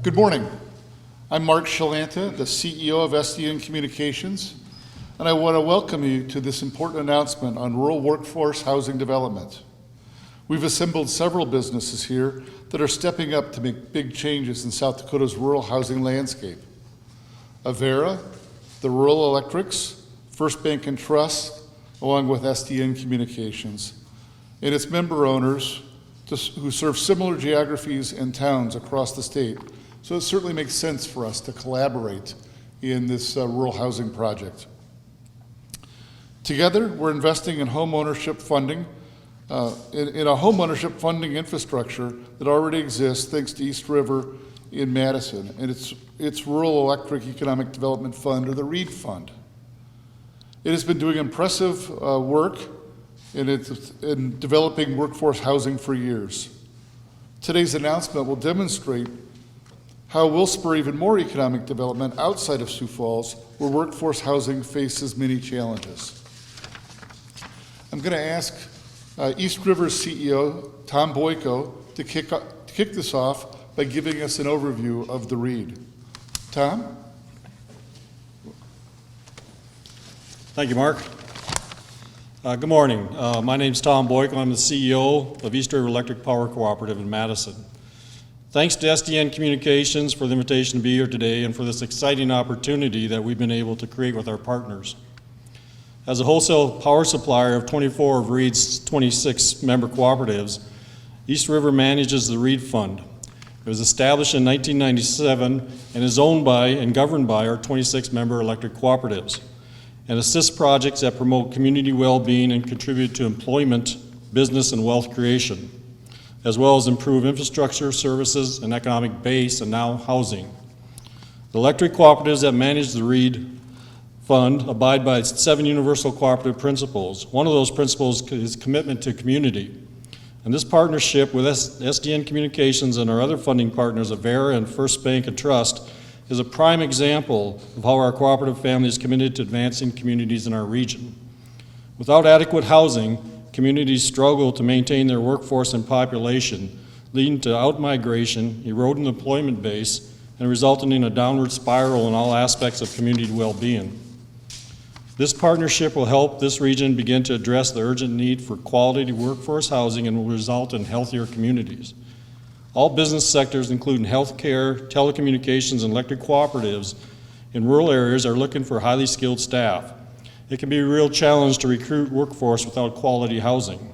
Good morning. I'm Mark Shalanta, the CEO of SDN Communications, and I want to welcome you to this important announcement on rural workforce housing development. We've assembled several businesses here that are stepping up to make big changes in South Dakota's rural housing landscape. Avera, the Rural Electrics, First Bank and Trust, along with SDN Communications, and its member owners who serve similar geographies and towns across the state. So it certainly makes sense for us to collaborate in this rural housing project. Together, we're investing in home ownership funding, in a home ownership funding infrastructure that already exists thanks to East River in Madison and its Rural Electric Economic Development Fund, or the REED Fund. It has been doing impressive work in developing workforce housing for years. Today's announcement will demonstrate how we'll spur even more economic development outside of Sioux Falls, where workforce housing faces many challenges. I'm going to ask East River's CEO, Tom Boyko, to kick this off by giving us an overview of the REED. Tom? Thank you, Mark. Good morning. My name is Tom Boyko. I'm the CEO of East River Electric Power Cooperative in Madison. Thanks to SDN Communications for the invitation to be here today and for this exciting opportunity that we've been able to create with our partners. As a wholesale power supplier of 24 of REED's 26 member cooperatives, East River manages the REED Fund. It was established in 1997 and is owned by and governed by our 26 member electric cooperatives, and assists projects that promote community well-being and contribute to employment, business, and wealth creation, as well as improve infrastructure, services, and economic base, and now housing. The electric cooperatives that manage the REED Fund abide by 7 universal cooperative principles. One of those principles is commitment to community. And this partnership with SDN Communications and our other funding partners, Avera and First Bank and Trust, is a prime example of how our cooperative family is committed to advancing communities in our region. Without adequate housing, communities struggle to maintain their workforce and population, leading to outmigration, eroding the employment base, and resulting in a downward spiral in all aspects of community well-being. This partnership will help this region begin to address the urgent need for quality workforce housing and will result in healthier communities. All business sectors, including healthcare, telecommunications, and electric cooperatives in rural areas, are looking for highly skilled staff. It can be a real challenge to recruit workforce without quality housing.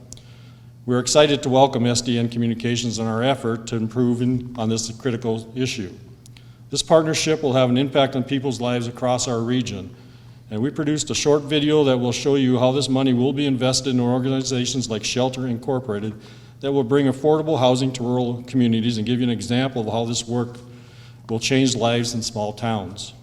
We're excited to welcome SDN Communications in our effort to improving on this critical issue. This partnership will have an impact on people's lives across our region, and we produced a short video that will show you how this money will be invested in organizations like Shelter Incorporated that will bring affordable housing to rural communities and give you an example of how this work will change lives in small towns.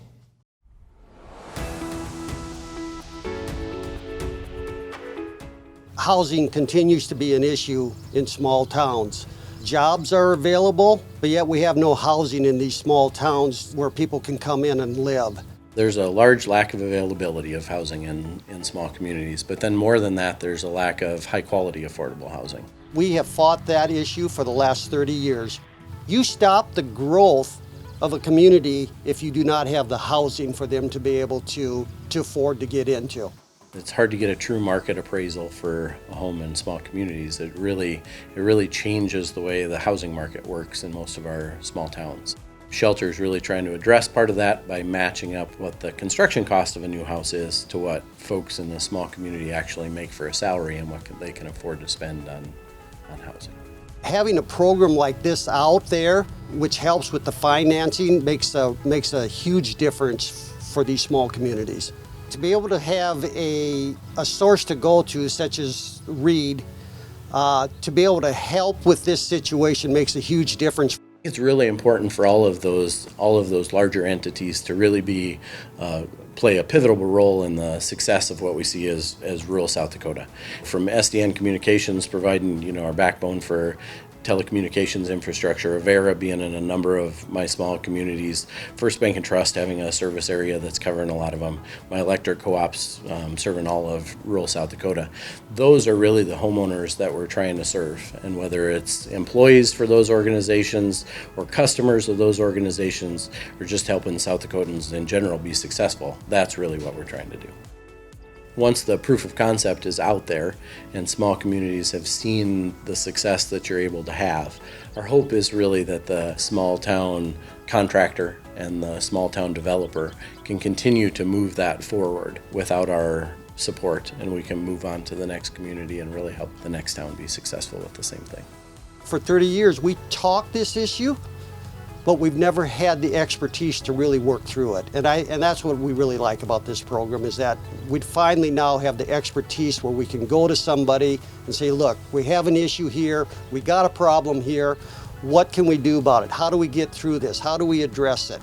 Housing continues to be an issue in small towns. Jobs are available, but yet we have no housing in these small towns where people can come in and live. There's a large lack of availability of housing in small communities, but then more than that, there's a lack of high-quality affordable housing. We have fought that issue for the last 30 years. You stop the growth of a community if you do not have the housing for them to be able to afford to get into. It's hard to get a true market appraisal for a home in small communities. It really changes the way the housing market works in most of our small towns. Shelter is really trying to address part of that by matching up what the construction cost of a new house is to what folks in the small community actually make for a salary and what they can afford to spend on housing. Having a program like this out there, which helps with the financing, makes a huge difference for these small communities. To be able to have a source to go to, such as REED, to be able to help with this situation makes a huge difference. It's really important for all of those larger entities to really play a pivotal role in the success of what we see as rural South Dakota. From SDN Communications providing our backbone for telecommunications infrastructure, Avera being in a number of my small communities, First Bank and Trust having a service area that's covering a lot of them, my electric co-ops serving all of rural South Dakota. Those are really the homeowners that we're trying to serve, and whether it's employees for those organizations or customers of those organizations or just helping South Dakotans in general be successful, that's really what we're trying to do. Once the proof of concept is out there and small communities have seen the success that you're able to have, our hope is really that the small town contractor and the small town developer can continue to move that forward without our support, and we can move on to the next community and really help the next town be successful with the same thing. For 30 years, we talked this issue, but we've never had the expertise to really work through it. And that's what we really like about this program, is that we finally now have the expertise where we can go to somebody and say, look, we have an issue here, we got a problem here, what can we do about it? How do we get through this? How do we address it?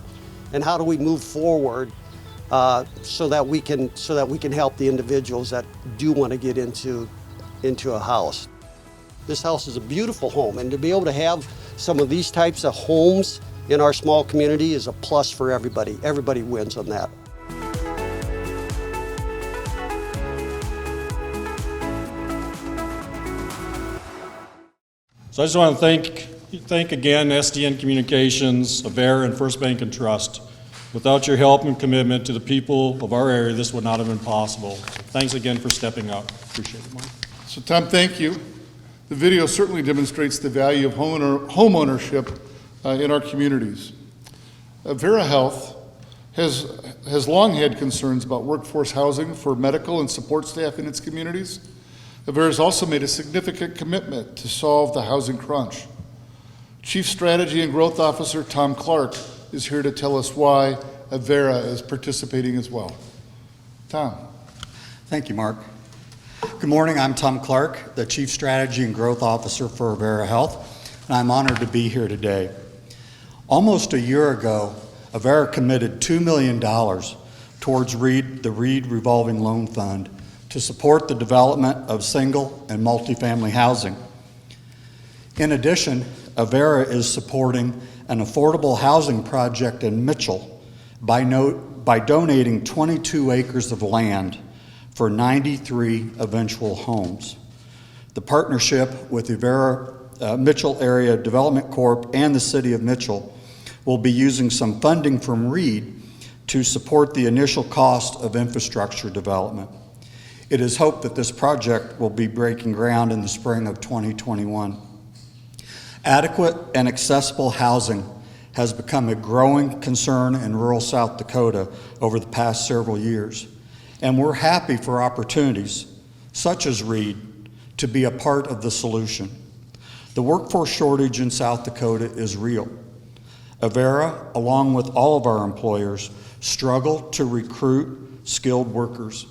And how do we move forward so that we can help the individuals that do want to get into a house. This house is a beautiful home, and to be able to have some of these types of homes in our small community is a plus for everybody. Everybody wins on that. So I just want to thank again SDN Communications, Avera, and First Bank and Trust. Without your help and commitment to the people of our area, this would not have been possible. So thanks again for stepping up. Appreciate it, Mike. So Tom, thank you. The video certainly demonstrates the value of homeownership in our communities. Avera Health has long had concerns about workforce housing for medical and support staff in its communities. Avera has also made a significant commitment to solve the housing crunch. Chief Strategy and Growth Officer Tom Clark is here to tell us why Avera is participating as well. Tom. Thank you, Mark. Good morning, I'm Tom Clark, the Chief Strategy and Growth Officer for Avera Health, and I'm honored to be here today. Almost a year ago, Avera committed $2 million towards the READ Revolving Loan Fund to support the development of single and multifamily housing. In addition, Avera is supporting an affordable housing project in Mitchell by donating 22 acres of land for 93 eventual homes. The partnership with Avera Mitchell Area Development Corp. And the City of Mitchell will be using some funding from READ to support the initial cost of infrastructure development. It is hoped that this project will be breaking ground in the spring of 2021. Adequate and accessible housing has become a growing concern in rural South Dakota over the past several years, and we're happy for opportunities, such as READ, to be a part of the solution. The workforce shortage in South Dakota is real. Avera, along with all of our employers, struggle to recruit skilled workers.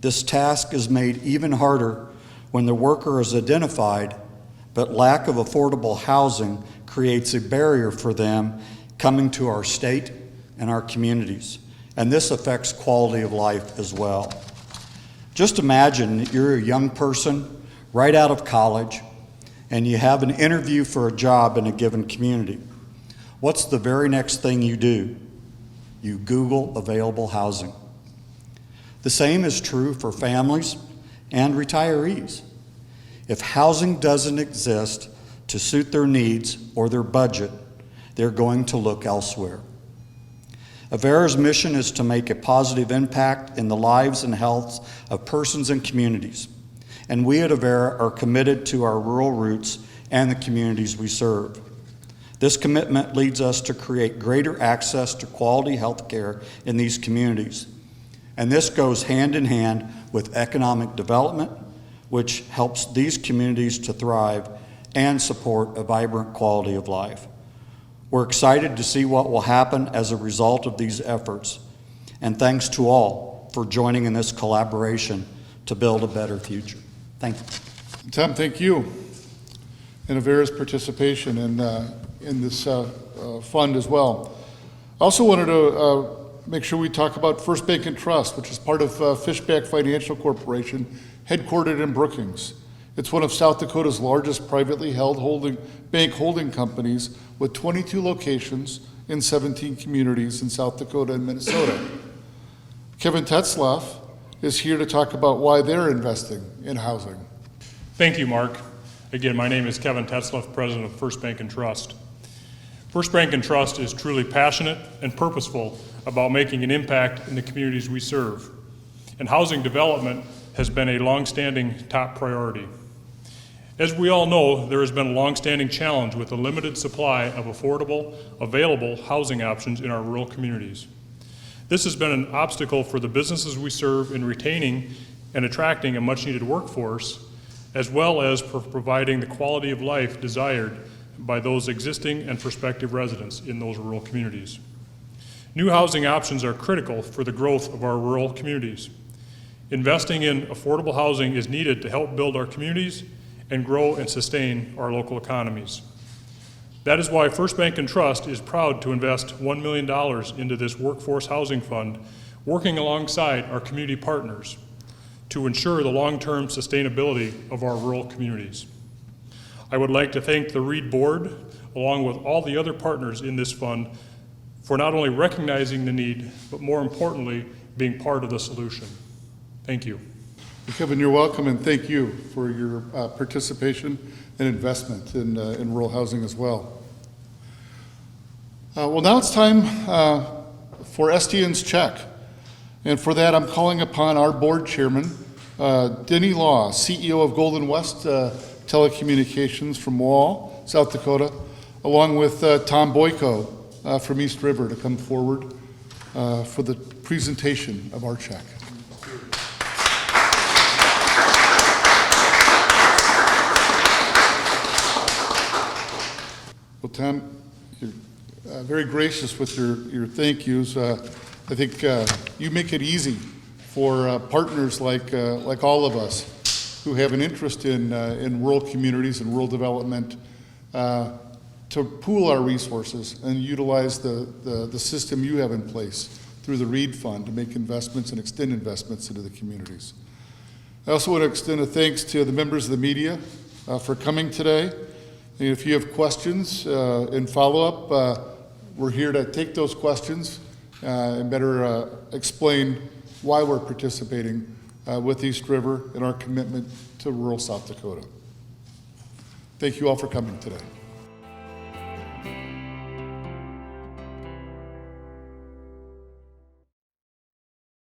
This task is made even harder when the worker is identified, but lack of affordable housing creates a barrier for them coming to our state and our communities. And this affects quality of life as well. Just imagine that you're a young person right out of college and you have an interview for a job in a given community. What's the very next thing you do? You Google available housing. The same is true for families and retirees. If housing doesn't exist to suit their needs or their budget, they're going to look elsewhere. Avera's mission is to make a positive impact in the lives and health of persons and communities, and we at Avera are committed to our rural roots and the communities we serve. This commitment leads us to create greater access to quality health care in these communities, and this goes hand in hand with economic development, which helps these communities to thrive and support a vibrant quality of life. We're excited to see what will happen as a result of these efforts, and thanks to all for joining in this collaboration to build a better future. Thank you. Tom, thank you. And Avera's participation in this fund as well. I also wanted to make sure we talk about First Bank and Trust, which is part of Fischbach Financial Corporation, headquartered in Brookings. It's one of South Dakota's largest privately held bank holding companies with 22 locations in 17 communities in South Dakota and Minnesota. Kevin Tetzlaff is here to talk about why they're investing in housing. Thank you, Mark. Again, my name is Kevin Tetzlaff, President of First Bank and Trust. First Bank and Trust is truly passionate and purposeful about making an impact in the communities we serve. And housing development has been a longstanding top priority. As we all know, there has been a longstanding challenge with the limited supply of affordable, available housing options in our rural communities. This has been an obstacle for the businesses we serve in retaining and attracting a much-needed workforce, as well as for providing the quality of life desired by those existing and prospective residents in those rural communities. New housing options are critical for the growth of our rural communities. Investing in affordable housing is needed to help build our communities and grow and sustain our local economies. That is why First Bank and Trust is proud to invest $1 million into this workforce housing fund, working alongside our community partners to ensure the long-term sustainability of our rural communities. I would like to thank the READ Board, along with all the other partners in this fund, for not only recognizing the need, but more importantly, being part of the solution. Thank you. Kevin, you're welcome, and thank you for your participation and investment in rural housing as well. Well, now it's time for SDN's check. And for that, I'm calling upon our board chairman, Denny Law, CEO of Golden West Telecommunications from Wall, South Dakota, along with Tom Boyko from East River to come forward for the presentation of our check. Well, Tom, you're very gracious with your thank yous. I think you make it easy for partners like all of us who have an interest in rural communities and rural development to pool our resources and utilize the system you have in place through the READ Fund to make investments and extend investments into the communities. I also want to extend a thanks to the members of the media for coming today. And if you have questions in follow-up, we're here to take those questions and better explain why we're participating with East River and our commitment to rural South Dakota. Thank you all for coming today.